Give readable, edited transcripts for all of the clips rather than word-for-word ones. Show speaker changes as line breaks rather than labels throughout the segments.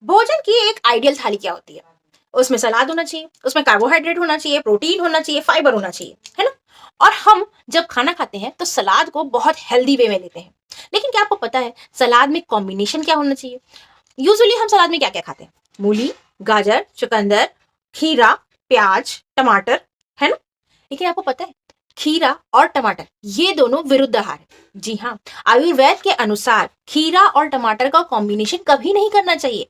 भोजन की एक आइडियल थाली क्या होती है? उसमें सलाद होना चाहिए, उसमें कार्बोहाइड्रेट होना चाहिए, प्रोटीन होना चाहिए, फाइबर होना चाहिए, है ना? और हम जब खाना खाते हैं तो सलाद को बहुत हेल्दी वे में लेते हैं। लेकिन क्या आपको पता है सलाद में कॉम्बिनेशन क्या होना चाहिए? यूजुअली हम सलाद में क्या-क्या खाते हैं? मूली, गाजर, चुकंदर, खीरा, प्याज, टमाटर, है ना? लेकिन आपको पता है खीरा और टमाटर ये दोनों विरुद्ध आहार है। जी हाँ, आयुर्वेद के अनुसार खीरा और टमाटर का कॉम्बिनेशन कभी नहीं करना चाहिए।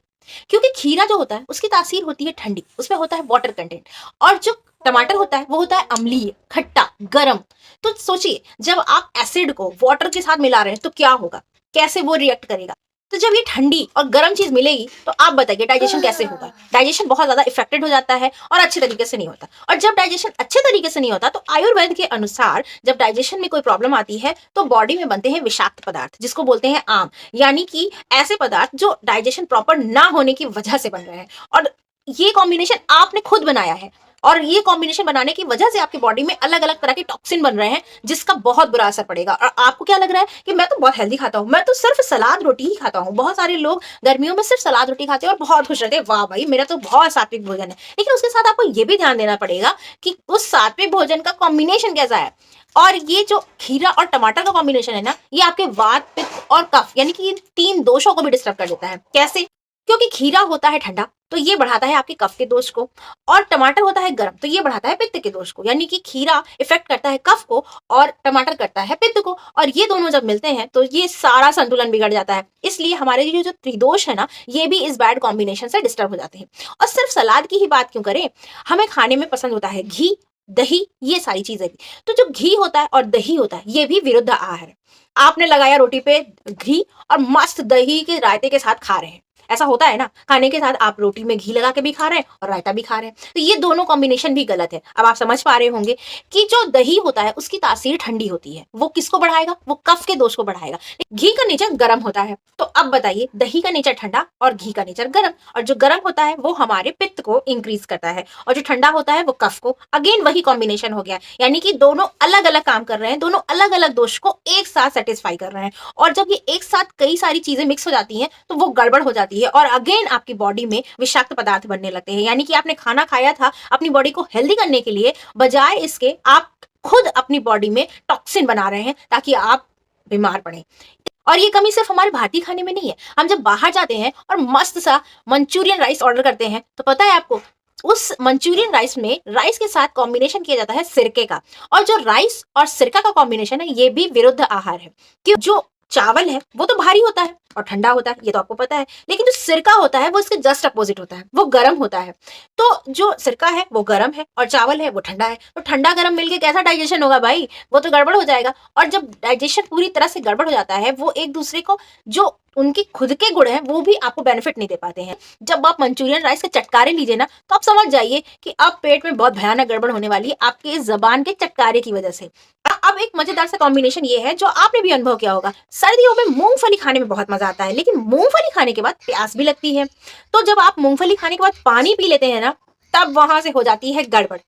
क्योंकि खीरा जो होता है उसकी तासीर होती है ठंडी, उसमें होता है वाटर कंटेंट। और जो टमाटर होता है वो होता है अम्लीय, खट्टा, गरम। तो सोचिए जब आप एसिड को वाटर के साथ मिला रहे हैं तो क्या होगा, कैसे वो रिएक्ट करेगा। तो जब ये ठंडी और गर्म चीज मिलेगी तो आप बताइए डाइजेशन कैसे होगा? डाइजेशन बहुत ज्यादा इफेक्टेड हो जाता है और अच्छे तरीके से नहीं होता। और जब डाइजेशन अच्छे तरीके से नहीं होता तो आयुर्वेद के अनुसार जब डाइजेशन में कोई प्रॉब्लम आती है तो बॉडी में बनते हैं विषाक्त पदार्थ जिसको बोलते हैं आम। यानी कि ऐसे पदार्थ जो डाइजेशन प्रॉपर ना होने की वजह से बन रहे हैं। और ये कॉम्बिनेशन आपने खुद बनाया है। और ये कॉम्बिनेशन बनाने की वजह से आपकी बॉडी में अलग अलग तरह के टॉक्सिन बन रहे हैं जिसका बहुत बुरा असर पड़ेगा। और आपको क्या लग रहा है कि मैं तो बहुत हेल्दी खाता हूँ, मैं तो सिर्फ सलाद रोटी ही खाता हूँ। बहुत सारे लोग गर्मियों में सिर्फ सलाद रोटी खाते हैं और बहुत खुश रहते हैं, वाह भाई मेरा तो बहुत सात्विक भोजन है। लेकिन उसके साथ आपको ये भी ध्यान देना पड़ेगा कि उस सात्विक भोजन का कॉम्बिनेशन कैसा है। और ये जो खीरा और टमाटर का कॉम्बिनेशन है ना, ये आपके वात, पित्त और कफ यानी कि ये 3 दोषों को भी डिस्टर्ब कर देता है। कैसे? क्योंकि खीरा होता है ठंडा तो ये बढ़ाता है आपके कफ के दोष को। और टमाटर होता है गर्म तो ये बढ़ाता है पित्त के दोष को। यानी कि खीरा इफेक्ट करता है कफ को और टमाटर करता है पित्त को। और ये दोनों जब मिलते हैं तो ये सारा संतुलन बिगड़ जाता है। इसलिए हमारे ये जो त्रिदोष है ना, ये भी इस बैड कॉम्बिनेशन से डिस्टर्ब हो जाते हैं। और सिर्फ सलाद की ही बात क्यों करें, हमें खाने में पसंद होता है घी, दही, ये सारी चीजें भी। तो जो घी होता है और दही होता है ये भी विरुद्ध आहार है। आपने लगाया रोटी पे घी और मस्त दही के रायते के साथ खा रहे हैं। ऐसा होता है ना, खाने के साथ आप रोटी में घी लगा के भी खा रहे हैं और रायता भी खा रहे हैं। तो ये दोनों कॉम्बिनेशन भी गलत है। अब आप समझ पा रहे होंगे कि जो दही होता है उसकी तासीर ठंडी होती है। वो किसको बढ़ाएगा? वो कफ के दोष को बढ़ाएगा। घी का नेचर गर्म होता है। तो अब बताइए दही का नेचर ठंडा और घी का नेचर गर्म। और जो गर्म होता है वो हमारे पित्त को इंक्रीज करता है और जो ठंडा होता है वो कफ को। अगेन वही कॉम्बिनेशन हो गया। यानी कि दोनों अलग अलग काम कर रहे हैं, दोनों अलग अलग दोष को एक साथ सेटिस्फाई कर रहे हैं। और जब ये एक साथ कई सारी चीजें मिक्स हो जाती हैं तो वो गड़बड़ हो जाती है और अगेन आपकी बॉडी में विषाक्त पदार्थ बनने लगते हैं। यानी कि आपने खाना खाया था अपनी बॉडी को हेल्दी करने के लिए, बजाय इसके आप खुद अपनी बॉडी में टॉक्सिन बना रहे हैं ताकि आप बीमार पड़े। और ये कमी सिर्फ हमारे भारतीय खाने में नहीं है। हम जब बाहर जाते हैं और मस्त सा मंचूरियन राइस ऑर्डर करते हैं तो पता है आपको उस मंचूरियन राइस में राइस के साथ कॉम्बिनेशन किया जाता है सिरके का। और जो राइस और सिरका का कॉम्बिनेशन है ये भी विरुद्ध आहार है। कि जो चावल है वो तो भारी होता है और ठंडा होता है, ये तो आपको पता है। लेकिन जो सिरका होता है वो इसके जस्ट अपोजिट होता है, वो गर्म होता है। तो जो सिरका है वो गर्म है और चावल है वो ठंडा है। तो ठंडा गर्म मिलके कैसा डाइजेशन होगा भाई? वो तो गड़बड़ हो जाएगा। और जब डाइजेशन पूरी तरह से गड़बड़ हो जाता है वो एक दूसरे को जो उनके खुद के गुण हैं वो भी आपको बेनिफिट नहीं दे पाते हैं। जब आप मंचूरियन राइस के चटकारे लीजिए ना तो आप समझ जाइए कि अब पेट में बहुत भयानक गड़बड़ होने वाली है आपके इस जबान के चटकारे की वजह से। अब एक मजेदार सा कॉम्बिनेशन ये है जो आपने भी अनुभव किया होगा। सर्दियों में मूंगफली खाने में बहुत मजा आता है, लेकिन मूंगफली खाने के बाद प्यास भी लगती है। तो जब आप मूंगफली खाने के बाद पानी पी लेते हैं ना, तब वहां से हो जाती है गड़बड़।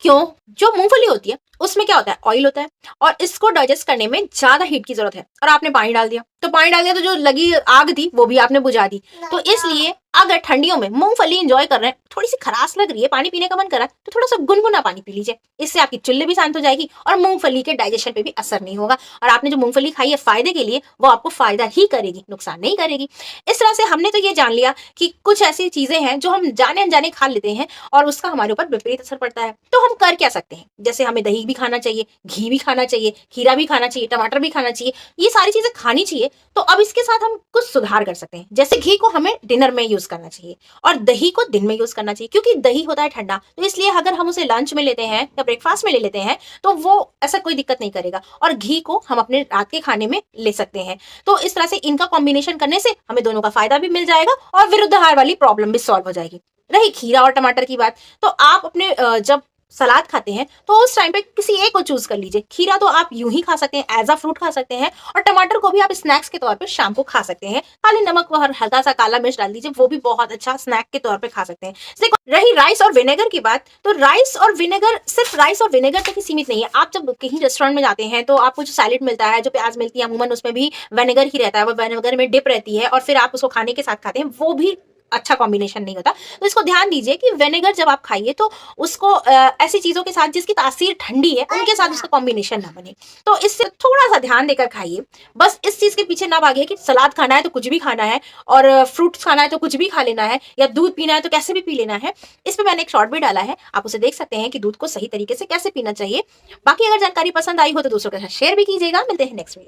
क्यों? जो मूंगफली होती है उसमें क्या होता है? ऑयल होता है और इसको डाइजेस्ट करने में ज्यादा हीट की जरूरत है। और आपने पानी डाल दिया तो जो लगी आग थी वो भी आपने बुझा दी। तो इसलिए अगर ठंडियों में मूंगफली एंजॉय कर रहे हैं, थोड़ी सी खरास लग रही है, पानी पीने का मन कर रहा है, तो थोड़ा सा गुनगुना पानी पी लीजिए। इससे आपकी चुल्ली भी शांत हो जाएगी और मूंगफली के डाइजेशन पे भी असर नहीं होगा। और आपने जो मूंगफली खाई है फायदे के लिए, वो आपको फायदा ही करेगी, नुकसान नहीं करेगी। इस तरह से हमने तो ये जान लिया कि कुछ ऐसी चीजें हैं जो हम जाने अनजाने खा लेते हैं और उसका हमारे ऊपर विपरीत असर पड़ता है। तो हम कर क्या सकते हैं? जैसे हमें दही भी खाना चाहिए, घी भी खाना चाहिए, खीरा भी खाना चाहिए, टमाटर भी खाना चाहिए, ये सारी चीजें खानी चाहिए। तो अब इसके साथ हम कुछ सुधार कर सकते हैं। जैसे घी को हमें डिनर में यूज करना चाहिए और दही को दिन में यूज करना चाहिए, क्योंकि दही होता है ठंडा। तो इसलिए अगर हम उसे लंच में लेते हैं या ब्रेकफास्ट में ले लेते हैं तो वो ऐसा कोई दिक्कत नहीं करेगा। और घी को हम अपने रात के खाने में ले सकते हैं। तो इस तरह से इनका कॉम्बिनेशन करने से हमें दोनों का फायदा भी मिल जाएगा और विरुद्ध आहार वाली प्रॉब्लम भी सॉल्व हो जाएगी। रही खीरा और टमाटर की बात, तो आप अपने जब सलाद खाते हैं तो उस टाइम पे किसी एक को चूज कर लीजिए। खीरा तो आप यूं ही खा सकते हैं, एज अ फ्रूट खा सकते हैं। और टमाटर को भी आप स्नैक्स के तौर पे शाम को खा सकते हैं। काली नमक और हल्का सा काला मिर्च डाल दीजिए, वो भी बहुत अच्छा स्नैक के तौर पे खा सकते हैं। देखो, रही राइस और विनेगर की बात, तो राइस और विनेगर सिर्फ राइस और विनेगर तक ही सीमित नहीं है। आप जब कहीं रेस्टोरेंट में जाते हैं तो आपको जो सैलेड मिलता है, जो प्याज मिलती है, अमूमन उसमें भी विनेगर ही रहता है, वो विनेगर में डिप रहती है और फिर आप उसको खाने के साथ खाते हैं, वो भी अच्छा कॉम्बिनेशन नहीं होता। तो इसको ध्यान दीजिए कि विनेगर जब आप खाइए तो उसको ऐसी चीज़ों के साथ जिसकी तासीर ठंडी है, उनके साथ उसका कॉम्बिनेशन ना बने। तो इससे थोड़ा-सा ध्यान देकर खाइए। बस इस चीज़ के पीछे ना भागिए कि सलाद खाना है तो कुछ भी खाना है और फ्रूट्स खाना है तो कुछ भी खा लेना है या दूध पीना है तो कैसे भी पी लेना है। इस पे मैंने एक शॉर्ट भी डाला है, आप उसे देख सकते हैं कि दूध को सही तरीके से कैसे पीना चाहिए। बाकी अगर जानकारी पसंद आई हो तो दूसरों के साथ शेयर भी कीजिएगा। मिलते हैं नेक्स्ट वीडियो।